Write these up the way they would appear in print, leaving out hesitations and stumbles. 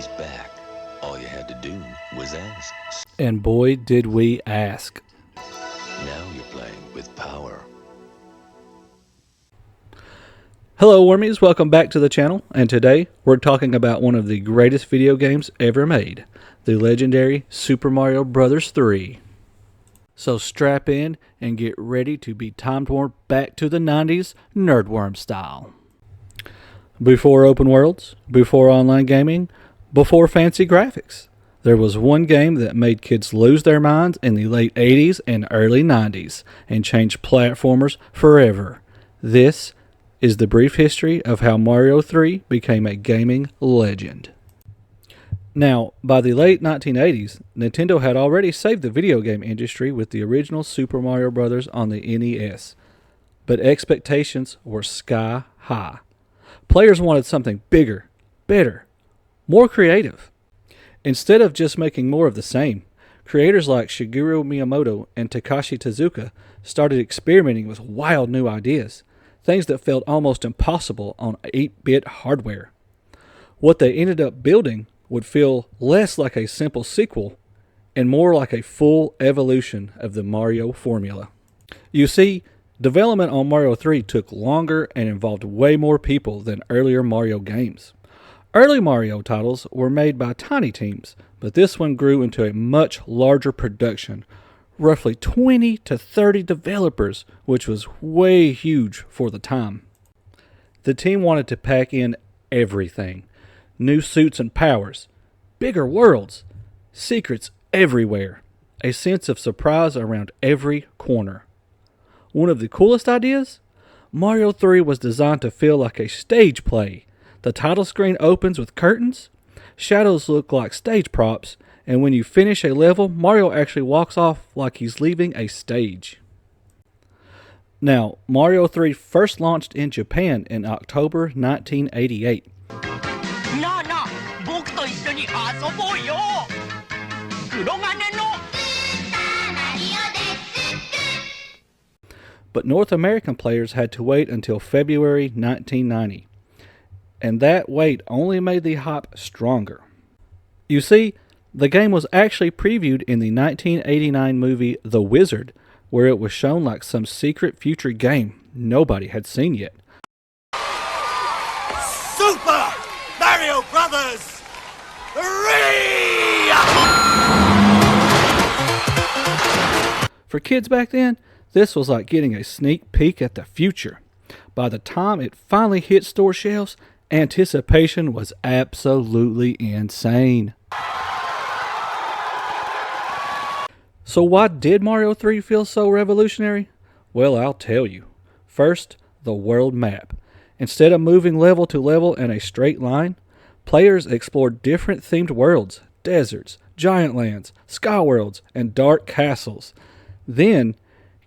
He's back. All you had to do was ask. And boy, did we ask. Now you're playing with power. Hello Wormies, welcome back to the channel, and today we're talking about one of the greatest video games ever made, the legendary Super Mario Bros. 3. So strap in and get ready to be time-warped back to the 90s nerdworm style. Before open worlds, before online gaming, before fancy graphics, there was one game that made kids lose their minds in the late 80s and early 90s and changed platformers forever. This is the brief history of how Mario 3 became a gaming legend. Now, by the late 1980s, Nintendo had already saved the video game industry with the original Super Mario Bros. On the NES, but expectations were sky high. Players wanted something bigger, better, more creative. Instead of just making more of the same, creators like Shigeru Miyamoto and Takashi Tezuka started experimenting with wild new ideas, things that felt almost impossible on 8-bit hardware. What they ended up building would feel less like a simple sequel and more like a full evolution of the Mario formula. You see, development on Mario 3 took longer and involved way more people than earlier Mario games. Early Mario titles were made by tiny teams, but this one grew into a much larger production, roughly 20 to 30 developers, which was way huge for the time. The team wanted to pack in everything: new suits and powers, bigger worlds, secrets everywhere, a sense of surprise around every corner. One of the coolest ideas? Mario 3 was designed to feel like a stage play. The title screen opens with curtains, shadows look like stage props, and when you finish a level, Mario actually walks off like he's leaving a stage. Now, Mario 3 first launched in Japan in October 1988. But North American players had to wait until February 1990. And that wait only made the hype stronger. You see, the game was actually previewed in the 1989 movie The Wizard, where it was shown like some secret future game nobody had seen yet. Super Mario Brothers 3! For kids back then, this was like getting a sneak peek at the future. By the time it finally hit store shelves, anticipation was absolutely insane. So why did Mario 3 feel so revolutionary? Well, I'll tell you. First, the world map. Instead of moving level to level in a straight line, players explored different themed worlds, deserts, giant lands, sky worlds, and dark castles. Then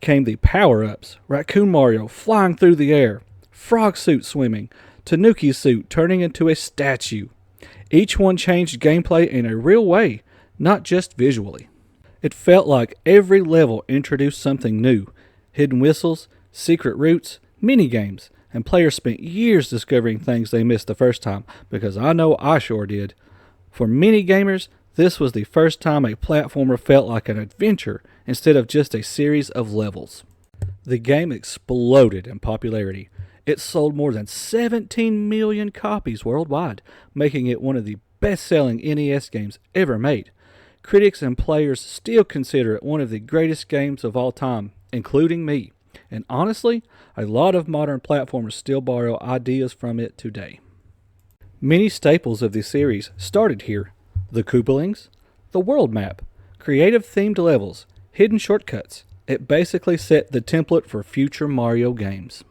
came the power-ups: Raccoon Mario flying through the air, Frog Suit swimming, Tanuki Suit turning into a statue. Each one changed gameplay in a real way, not just visually. It felt like every level introduced something new: hidden whistles, secret routes, mini-games, and players spent years discovering things they missed the first time, because I know I sure did. For many gamers, this was the first time a platformer felt like an adventure instead of just a series of levels. The game exploded in popularity. It sold more than 17 million copies worldwide, making it one of the best-selling NES games ever made. Critics and players still consider it one of the greatest games of all time, including me. And honestly, a lot of modern platformers still borrow ideas from it today. Many staples of the series started here: the Koopalings, the world map, creative themed levels, hidden shortcuts. It basically set the template for future Mario games.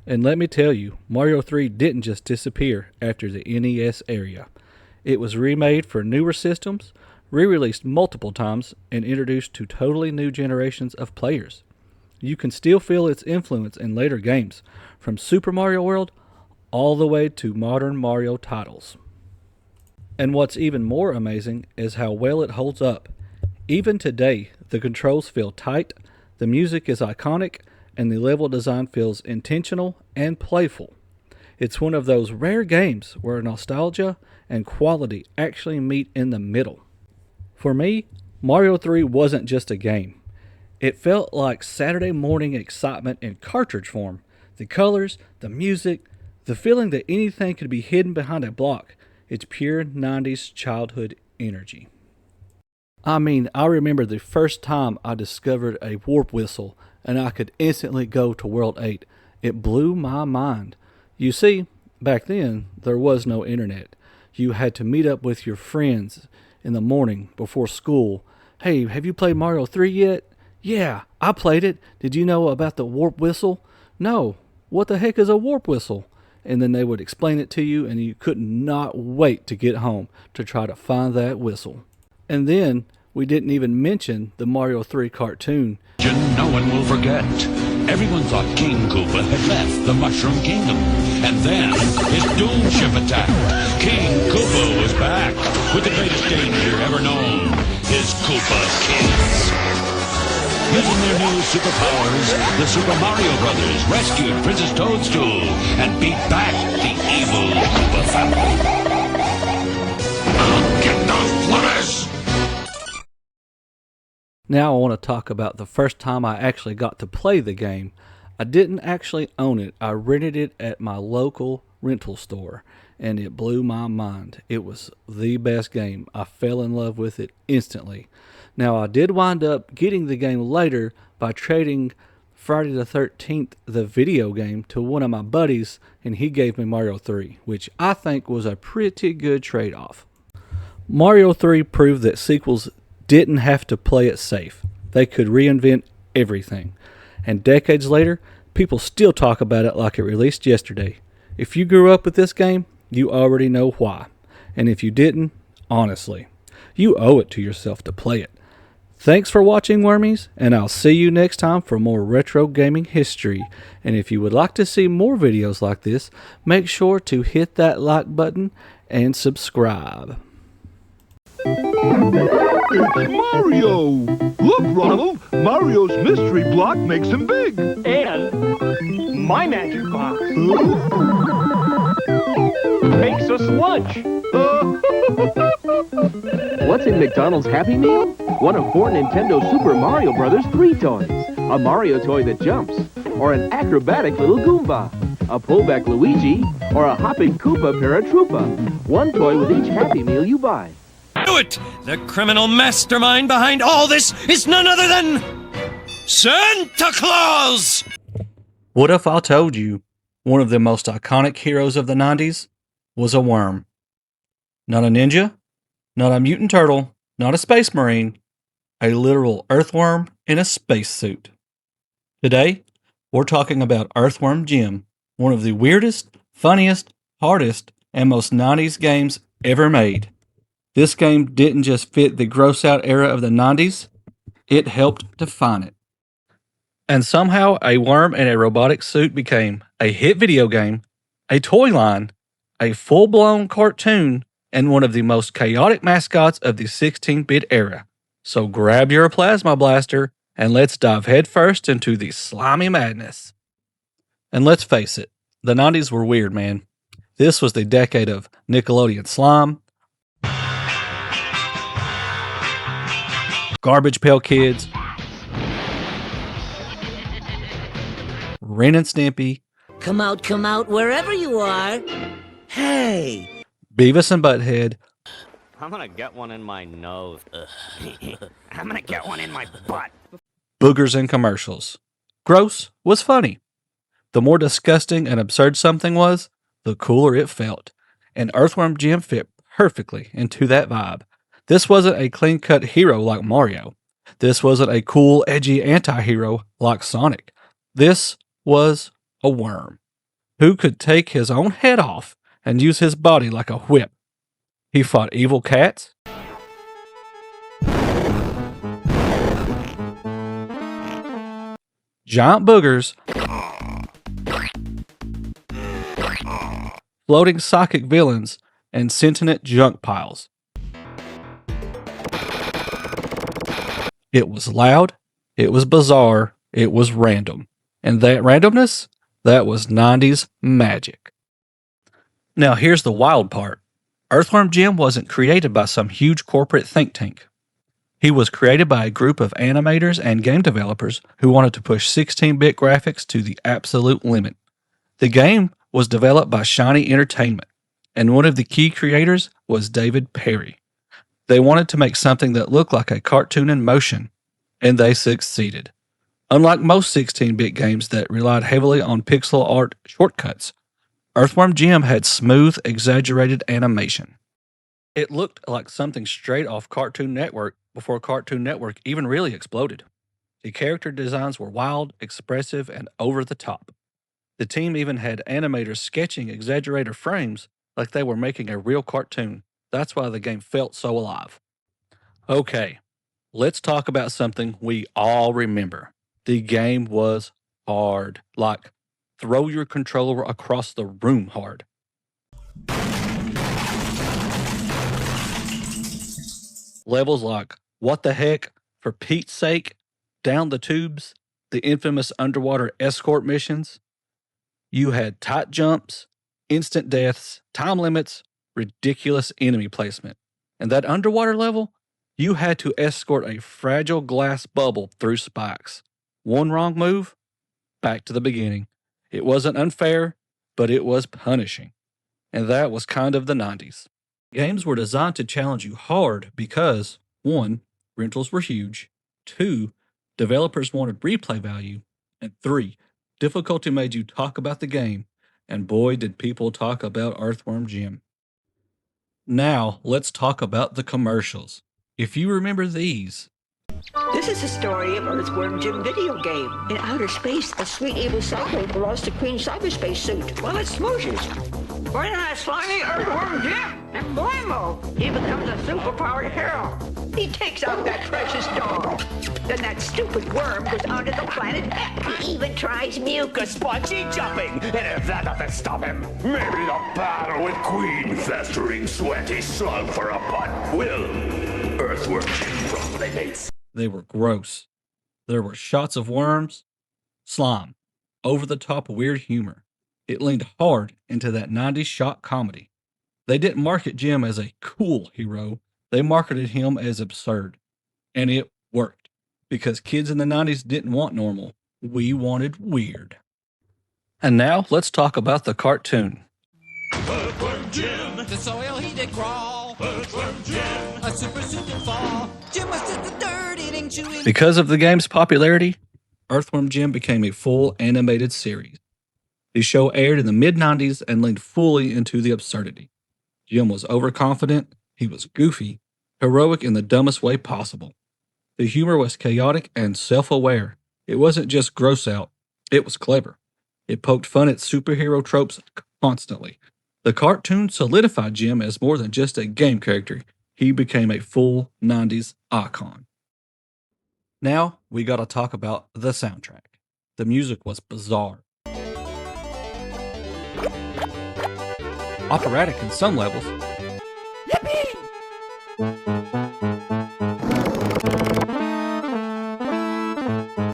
And let me tell you, Mario 3 didn't just disappear after the NES era. It was remade for newer systems, re-released multiple times, and introduced to totally new generations of players. You can still feel its influence in later games, from Super Mario World all the way to modern Mario titles. And what's even more amazing is how well it holds up. Even today, the controls feel tight, the music is iconic, and the level design feels intentional and playful. It's one of those rare games where nostalgia and quality actually meet in the middle. For me, Mario 3 wasn't just a game. It felt like Saturday morning excitement in cartridge form. The colors, the music, the feeling that anything could be hidden behind a block. It's pure 90s childhood energy. I mean, I remember the first time I discovered a warp whistle and I could instantly go to World 8. It blew my mind. You see, back then, there was no internet. You had to meet up with your friends in the morning before school. Hey, have you played Mario 3 yet? Yeah, I played it. Did you know about the warp whistle? No. What the heck is a warp whistle? And then they would explain it to you, and you could not wait to get home to try to find that whistle. And then we didn't even mention the Mario 3 cartoon. No one will forget. Everyone thought King Koopa had left the Mushroom Kingdom. And then his doom ship attacked. King Koopa was back with the greatest danger ever known, his Koopa kids. Using their new superpowers, the Super Mario Brothers rescued Princess Toadstool and beat back the evil Koopa family. I'll get those flutters! Now I want to talk about the first time I actually got to play the game. I didn't actually own it. I rented it at my local rental store, and it blew my mind. It was the best game. I fell in love with it instantly. Now, I did wind up getting the game later by trading Friday the 13th, the video game, to one of my buddies, and he gave me Mario 3, which I think was a pretty good trade-off. Mario 3 proved that sequels didn't have to play it safe. They could reinvent everything. And decades later, people still talk about it like it released yesterday. If you grew up with this game, you already know why. And if you didn't, honestly, you owe it to yourself to play it. Thanks for watching, Wormies, and I'll see you next time for more retro gaming history. And if you would like to see more videos like this, make sure to hit that like button and subscribe. It's Mario! Look, Ronald! Mario's mystery block makes him big! And my magic box makes us lunch. What's in McDonald's Happy Meal? One of 4 Nintendo Super Mario Bros. 3 toys. A Mario toy that jumps, or an acrobatic little Goomba, a pullback Luigi, or a hopping Koopa Paratroopa. One toy with each Happy Meal you buy. Do it! The criminal mastermind behind all this is none other than Santa Claus! What if I told you one of the most iconic heroes of the 90s was a worm? Not a ninja, not a mutant turtle, not a space marine, a literal earthworm in a spacesuit. Today, we're talking about Earthworm Jim, one of the weirdest, funniest, hardest, and most 90s games ever made. This game didn't just fit the gross-out era of the 90s, it helped define it. And somehow, a worm in a robotic suit became a hit video game, a toy line, a full-blown cartoon, and one of the most chaotic mascots of the 16-bit era. So grab your plasma blaster, and let's dive headfirst into the slimy madness. And let's face it, the 90s were weird, man. This was the decade of Nickelodeon slime, Garbage Pail Kids, Ren and Stimpy, Come out, wherever you are. Hey! Beavis and Butthead, I'm gonna get one in my nose. I'm gonna get one in my butt. boogers and commercials. Gross was funny. The more disgusting and absurd something was, the cooler it felt. And Earthworm Jim fit perfectly into that vibe. This wasn't a clean-cut hero like Mario. This wasn't a cool, edgy anti-hero like Sonic. This was a worm who could take his own head off and use his body like a whip. He fought evil cats, giant boogers, floating psychic villains, and sentient junk piles. It was loud, it was bizarre, it was random. And that randomness, that was 90s magic. Now here's the wild part. Earthworm Jim wasn't created by some huge corporate think tank. He was created by a group of animators and game developers who wanted to push 16-bit graphics to the absolute limit. The game was developed by Shiny Entertainment, and one of the key creators was David Perry. They wanted to make something that looked like a cartoon in motion, and they succeeded. Unlike most 16-bit games that relied heavily on pixel art shortcuts, Earthworm Jim had smooth, exaggerated animation. It looked like something straight off Cartoon Network before Cartoon Network even really exploded. The character designs were wild, expressive, and over the top. The team even had animators sketching exaggerated frames like they were making a real cartoon. That's why the game felt so alive. Okay, let's talk about something we all remember. The game was hard, like throw your controller across the room hard. Levels like What the Heck, For Pete's Sake, Down the Tubes, the infamous underwater escort missions. You had tight jumps, instant deaths, time limits, ridiculous enemy placement. And that underwater level, you had to escort a fragile glass bubble through spikes. One wrong move, back to the beginning. It wasn't unfair, but it was punishing. And that was kind of the 90s. Games were designed to challenge you hard because, 1, rentals were huge, 2, developers wanted replay value, and 3, difficulty made you talk about the game, and boy did people talk about Earthworm Jim. Now, let's talk about the commercials. If you remember these. This is the story of Earthworm Jim video game. In outer space, a sweet evil cyborg lost a green cyberspace suit while it smooshes. Right in that slimy Earthworm Jim, and blammo, he becomes a superpowered hero. He takes out that precious dog. Then that stupid worm goes onto the planet Heck. He even tries mucus spongy jumping. And if that doesn't stop him, maybe the battle with Queen festering sweaty slug for a butt will. Earthworm Jim Playmates. They were gross. There were shots of worms, slime, over-the-top weird humor. It leaned hard into that 90s shock comedy. They didn't market Jim as a cool hero. They marketed him as absurd. And it worked. Because kids in the 90s didn't want normal. We wanted weird. And now, let's talk about the cartoon. Earthworm Jim, the soil he did crawl. Earthworm Jim, a super suit did fall. Jim was just the dirt eating, chewing. Because of the game's popularity, Earthworm Jim became a full animated series. The show aired in the mid-90s and leaned fully into the absurdity. Jim was overconfident, he was goofy, heroic in the dumbest way possible. The humor was chaotic and self-aware. It wasn't just gross out, it was clever. It poked fun at superhero tropes constantly. The cartoon solidified Jim as more than just a game character. He became a full 90s icon. Now, we gotta talk about the soundtrack. The music was bizarre. Operatic in some levels.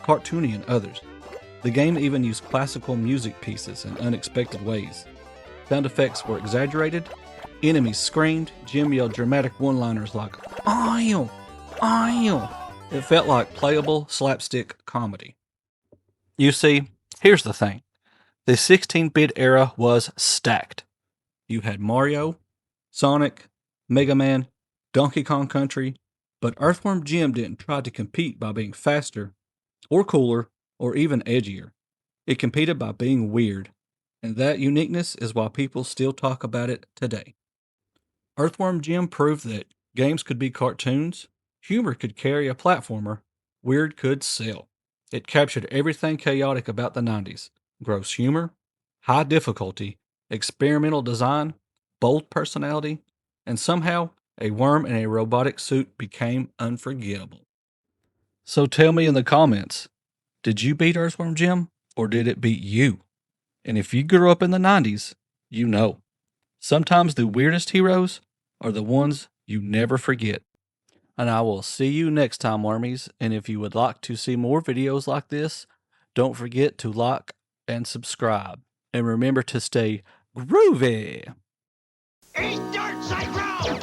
Cartoony in others. The game even used classical music pieces in unexpected ways. Sound effects were exaggerated. Enemies screamed. Jim yelled dramatic one-liners like, "Ow! Ow!" It felt like playable slapstick comedy. You see, here's the thing. The 16-bit era was stacked. You had Mario, Sonic, Mega Man, Donkey Kong Country, but Earthworm Jim didn't try to compete by being faster, or cooler, or even edgier. It competed by being weird, and that uniqueness is why people still talk about it today. Earthworm Jim proved that games could be cartoons, humor could carry a platformer, weird could sell. It captured everything chaotic about the 90s. Gross humor, high difficulty, experimental design, bold personality, and somehow a worm in a robotic suit became unforgettable. So tell me in the comments, did you beat Earthworm Jim or did it beat you? And if you grew up in the 90s, you know. Sometimes the weirdest heroes are the ones you never forget. And I will see you next time, Wormies. And if you would like to see more videos like this, don't forget to like and subscribe. And remember to stay groovy. Eat dirt, Psycho!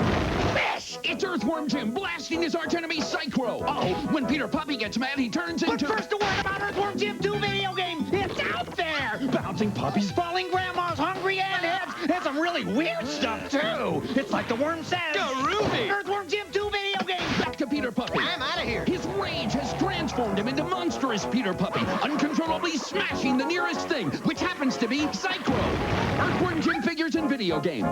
Fish! It's Earthworm Jim blasting his archenemy Psycho. Uh-oh, when Peter Puppy gets mad, he turns into... But first, a word about Earthworm Jim 2 video game. It's out there! Bouncing puppies, falling grandmas, hungry heads, and some really weird stuff, too. It's like the worm says... Ruby! Earthworm Jim 2 video game. Back to Peter Puppy. I'm out of here. His rage has transformed him into monstrous Peter Puppy, uncontrollably smashing the nearest thing, which happens to be Psycho. Earthworm Jim figures and video game.